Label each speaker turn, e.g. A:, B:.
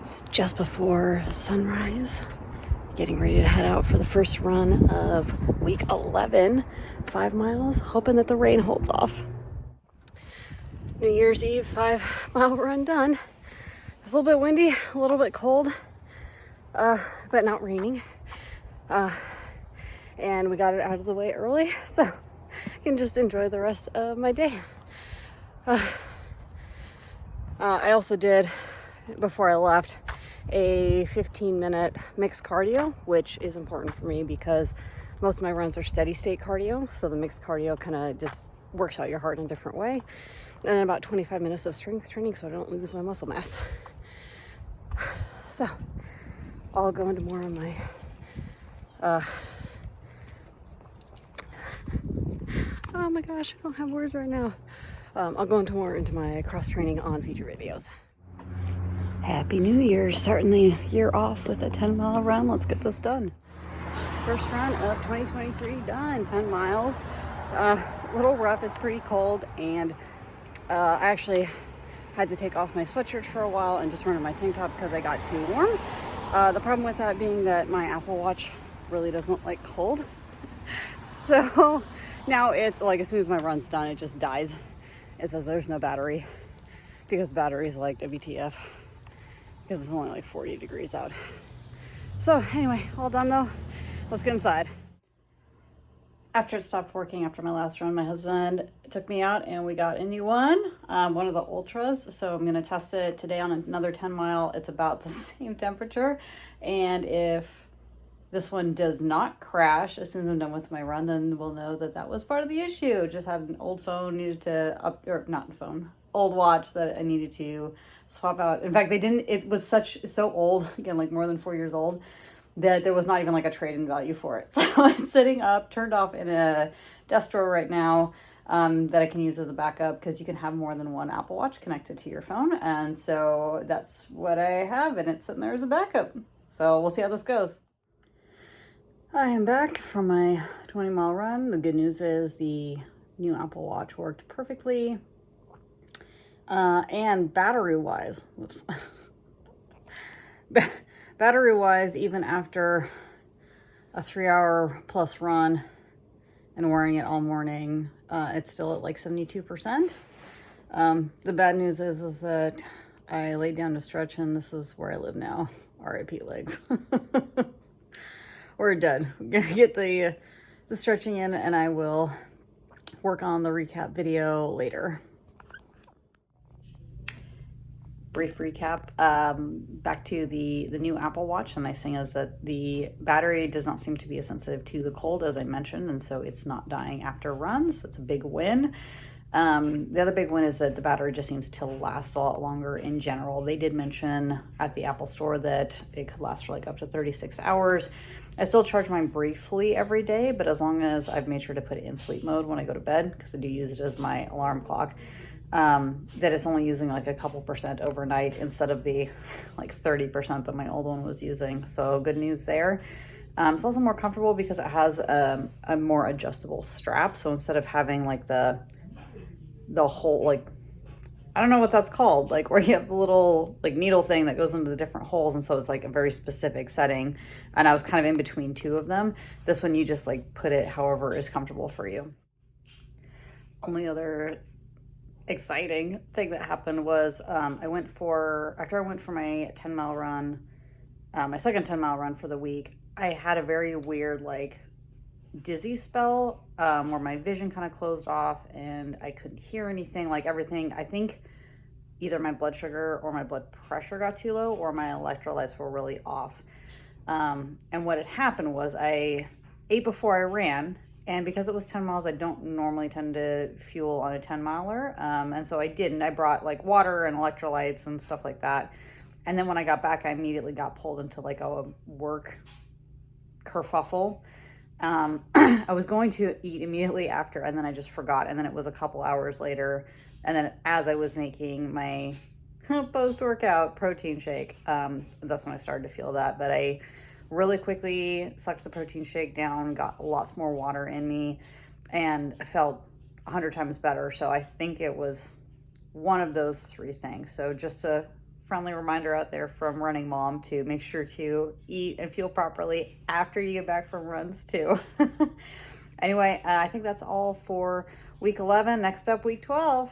A: It's just before sunrise, getting ready to head out for the first run of week 11, 5 miles, hoping that the rain holds off. New Year's Eve 5 mile run done. It's a little bit windy, a little bit cold, but not raining. And we got it out of the way early, so I can just enjoy the rest of my day. I also did, before I left, a 15-minute mixed cardio, which is important for me because most of my runs are steady state cardio. So the mixed cardio kind of just works out your heart in a different way. And then about 25 minutes of strength training so I don't lose my muscle mass. So I'll go into more on my oh my gosh, I don't have words right now. I'll go into more into my cross training on future videos. Happy New Year, starting the year off with a 10-mile run. Let's get this done. First run of 2023 done, 10 miles. A little rough, it's pretty cold, and I actually had to take off my sweatshirt for a while and just run in my tank top because I got too warm. The problem with that being that my Apple Watch really doesn't like cold. So now it's like as soon as my run's done, it just dies. It says there's no battery because the battery is like WTF because it's only like 40 degrees out. So anyway, all done though. Let's get inside. After it stopped working after my last run, my husband took me out and we got a new one of the Ultras. So I'm gonna test it today on another 10 mile. It's about the same temperature. And if this one does not crash as soon as I'm done with my run, then we'll know that that was part of the issue. Just had an old phone, needed to old watch that I needed to swap out. In fact, it was so old, again, like more than 4 years old, that there was not even like a trade-in value for it. So it's sitting up, turned off in a desk drawer right now that I can use as a backup because you can have more than one Apple Watch connected to your phone. And so that's what I have, and it's sitting there as a backup. So we'll see how this goes. I am back from my 20-mile run. The good news is the new Apple Watch worked perfectly. And battery-wise, battery-wise, even after a 3-hour plus run and wearing it all morning, it's still at like 72%. The bad news is that I laid down to stretch, and this is where I live now. RIP legs. We're done. I'm gonna get the stretching in, and I will work on the recap video later. Brief recap, back to the new Apple Watch. The nice thing is that the battery does not seem to be as sensitive to the cold as I mentioned, and so it's not dying after runs. That's a big win. The other big one is that the battery just seems to last a lot longer in general. They did mention at the Apple Store that it could last for like up to 36 hours. I still charge mine briefly every day, but as long as I've made sure to put it in sleep mode when I go to bed, because I do use it as my alarm clock, that it's only using like a couple percent overnight instead of the like 30% that my old one was using. So good news there. It's also more comfortable because it has a more adjustable strap. So instead of having like the whole, like, I don't know what that's called, like where you have the little like needle thing that goes into the different holes, and so it's like a very specific setting, and I was kind of in between two of them. This one you just like put it however is comfortable for you. Only other exciting thing that happened was after I went for my 10-mile run, my second 10-mile run for the week, I had a very weird like dizzy spell where my vision kind of closed off and I couldn't hear anything. Like everything, I think either my blood sugar or my blood pressure got too low or my electrolytes were really off. And what had happened was I ate before I ran, and because it was 10 miles, I don't normally tend to fuel on a 10-miler. And so I didn't. I brought like water and electrolytes and stuff like that. And then when I got back, I immediately got pulled into like a work kerfuffle. I was going to eat immediately after, and then I just forgot. And then it was a couple hours later. And then as I was making my post-workout protein shake, that's when I started to feel that. But I really quickly sucked the protein shake down, got lots more water in me, and I felt 100 times better. So I think it was one of those three things. So just to friendly reminder out there from Running Mom to make sure to eat and fuel properly after you get back from runs too. Anyway, I think that's all for week 11. Next up, week 12.